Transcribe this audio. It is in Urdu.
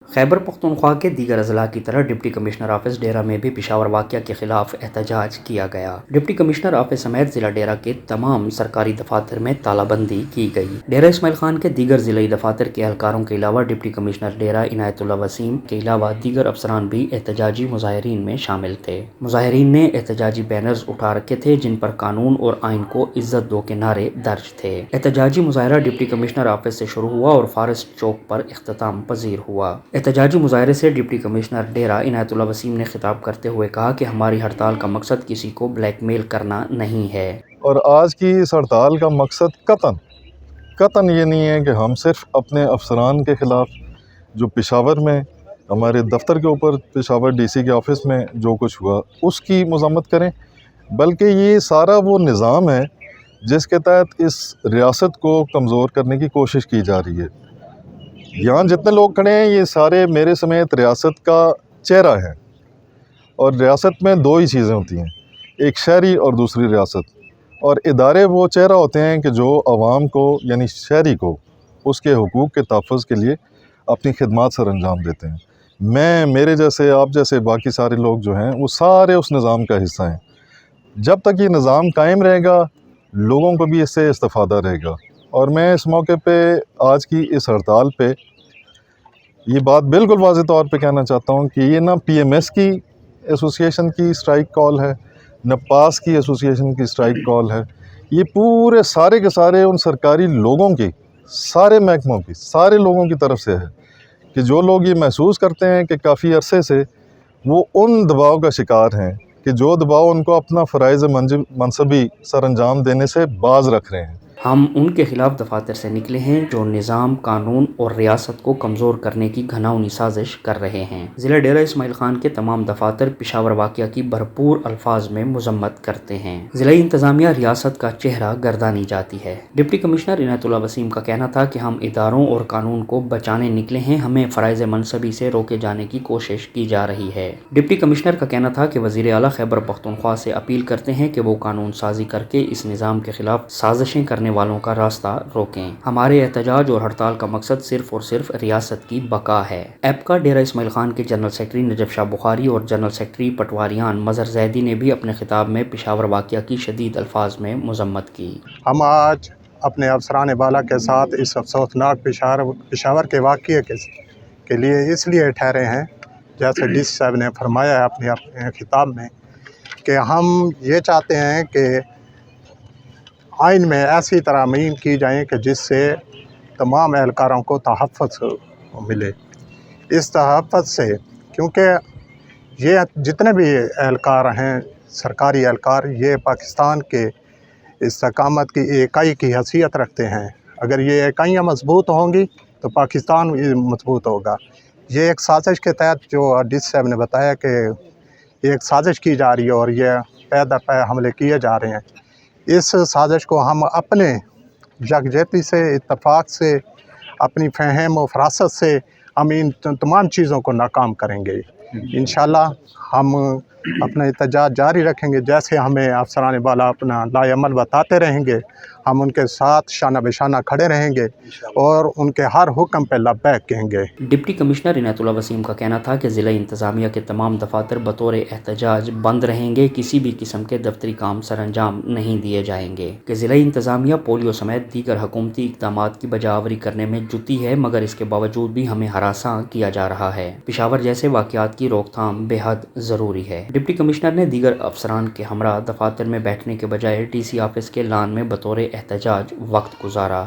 خیبر پختونخوا کے دیگر اضلاع کی طرح ڈپٹی کمشنر آفس ڈیرہ میں بھی پشاور واقعہ کے خلاف احتجاج کیا گیا۔ ڈپٹی کمشنر آفس سمیت ضلع ڈیرہ کے تمام سرکاری دفاتر میں تالہ بندی کی گئی۔ ڈیرہ اسماعیل خان کے دیگر ضلعی دفاتر کے اہلکاروں کے علاوہ ڈپٹی کمشنر ڈیرہ عنایت اللہ وسیم کے علاوہ دیگر افسران بھی احتجاجی مظاہرین میں شامل تھے۔ مظاہرین نے احتجاجی بینرز اٹھا رکھے تھے جن پر قانون اور آئین کو عزت دو کے نعرے درج تھے۔ احتجاجی مظاہرہ ڈپٹی کمشنر آفس سے شروع ہوا اور فارسٹ چوک پر اختتام پذیر ہوا۔ احتجاجی مظاہرے سے ڈپٹی کمشنر ڈیرہ عنایت اللہ وسیم نے خطاب کرتے ہوئے کہا کہ ہماری ہڑتال کا مقصد کسی کو بلیک میل کرنا نہیں ہے، اور آج کی اس ہڑتال کا مقصد قطعاً یہ نہیں ہے کہ ہم صرف اپنے افسران کے خلاف جو پشاور میں ہمارے دفتر کے اوپر پشاور ڈی سی کے آفس میں جو کچھ ہوا اس کی مذمت کریں، بلکہ یہ سارا وہ نظام ہے جس کے تحت اس ریاست کو کمزور کرنے کی کوشش کی جا رہی ہے۔ یہاں جتنے لوگ کھڑے ہیں یہ سارے میرے سمیت ریاست کا چہرہ ہیں، اور ریاست میں دو ہی چیزیں ہوتی ہیں، ایک شہری اور دوسری ریاست، اور ادارے وہ چہرہ ہوتے ہیں کہ جو عوام کو یعنی شہری کو اس کے حقوق کے تحفظ کے لیے اپنی خدمات سر انجام دیتے ہیں۔ میرے جیسے آپ جیسے باقی سارے لوگ جو ہیں وہ سارے اس نظام کا حصہ ہیں۔ جب تک یہ نظام قائم رہے گا لوگوں کو بھی اس سے استفادہ رہے گا، اور میں اس موقع پہ آج کی اس ہڑتال پہ یہ بات بالکل واضح طور پہ کہنا چاہتا ہوں کہ یہ نہ پی ایم ایس کی ایسوسیشن کی اسٹرائک کال ہے، نہ پاس کی ایسوسیشن کی اسٹرائک کال ہے، یہ پورے سارے کے سارے ان سرکاری لوگوں کی، سارے محکموں کی، سارے لوگوں کی طرف سے ہے کہ جو لوگ یہ محسوس کرتے ہیں کہ کافی عرصے سے وہ ان دباؤ کا شکار ہیں کہ جو دباؤ ان کو اپنا فرائض منصبی سر انجام دینے سے باز رکھ رہے ہیں۔ ہم ان کے خلاف دفاتر سے نکلے ہیں جو نظام، قانون اور ریاست کو کمزور کرنے کی گھناؤنی سازش کر رہے ہیں۔ ضلع ڈیرہ اسماعیل خان کے تمام دفاتر پشاور واقعہ کی بھرپور الفاظ میں مذمت کرتے ہیں۔ ضلعی انتظامیہ ریاست کا چہرہ گردانی جاتی ہے۔ ڈپٹی کمشنر عنایت اللہ وسیم کا کہنا تھا کہ ہم اداروں اور قانون کو بچانے نکلے ہیں، ہمیں فرائض منصبی سے روکے جانے کی کوشش کی جا رہی ہے۔ ڈپٹی کمشنر کا کہنا تھا کہ وزیر اعلیٰ خیبر پختونخوا سے اپیل کرتے ہیں کہ وہ قانون سازی کر کے اس نظام کے خلاف سازشیں کرنے والوں کا راستہ روکیں۔ ہمارے احتجاج اور ہڑتال کا مقصد صرف اور صرف ریاست کی بقا ہے۔ ایپکا ڈیرہ اسماعیل خان کے جنرل سیکرٹری نجف شاہ بخاری اور جنرل سیکرٹری پٹواریان مظہر زیدی نے بھی اپنے خطاب میں پشاور واقعہ کی شدید الفاظ میں مذمت کی۔ ہم آج اپنے افسران بالا کے ساتھ اس افسوسناک پشاور کے واقعے کے لیے اس لیے ٹھہرے ہیں، جیسے ڈی سی صاحب نے فرمایا ہے اپنے خطاب میں، کہ ہم یہ چاہتے ہیں کہ آئین میں ایسی ترامیم کی جائیں کہ جس سے تمام اہلکاروں کو تحفظ ملے۔ اس تحفظ سے، کیونکہ یہ جتنے بھی اہلکار ہیں، سرکاری اہلکار، یہ پاکستان کے استحکامت کی اکائی کی حیثیت رکھتے ہیں۔ اگر یہ اکائیاں مضبوط ہوں گی تو پاکستان مضبوط ہوگا۔ یہ ایک سازش کے تحت جو ڈی سی صاحب نے بتایا کہ یہ ایک سازش کی جا رہی ہے اور یہ پے در پے حملے کیے جا رہے ہیں، اس سازش کو ہم اپنے یکجہتی سے، اتفاق سے، اپنی فہم و فراست سے ہم ان تمام چیزوں کو ناکام کریں گے۔ انشاءاللہ ہم اپنا احتجاج جاری رکھیں گے، جیسے ہمیں افسران بالا اپنا لائے عمل بتاتے رہیں گے، ہم ان کے ساتھ شانہ بشانہ کھڑے رہیں گے اور ان کے ہر حکم پہ لبیک کہیں گے۔ ڈپٹی کمشنر عنایت اللہ وسیم کا کہنا تھا کہ ضلعی انتظامیہ کے تمام دفاتر بطور احتجاج بند رہیں گے، کسی بھی قسم کے دفتری کام سر انجام نہیں دیے جائیں گے، کہ ضلعی انتظامیہ پولیو سمیت دیگر حکومتی اقدامات کی بجاوری کرنے میں جٹی ہے، مگر اس کے باوجود بھی ہمیں ہراساں کیا جا رہا ہے۔ پشاور جیسے واقعات کی روک تھام بے حد ضروری ہے۔ ڈپٹی کمشنر نے دیگر افسران کے ہمراہ دفاتر میں بیٹھنے کے بجائے ڈی سی آفس کے لان میں بطور احتجاج وقت گزارا۔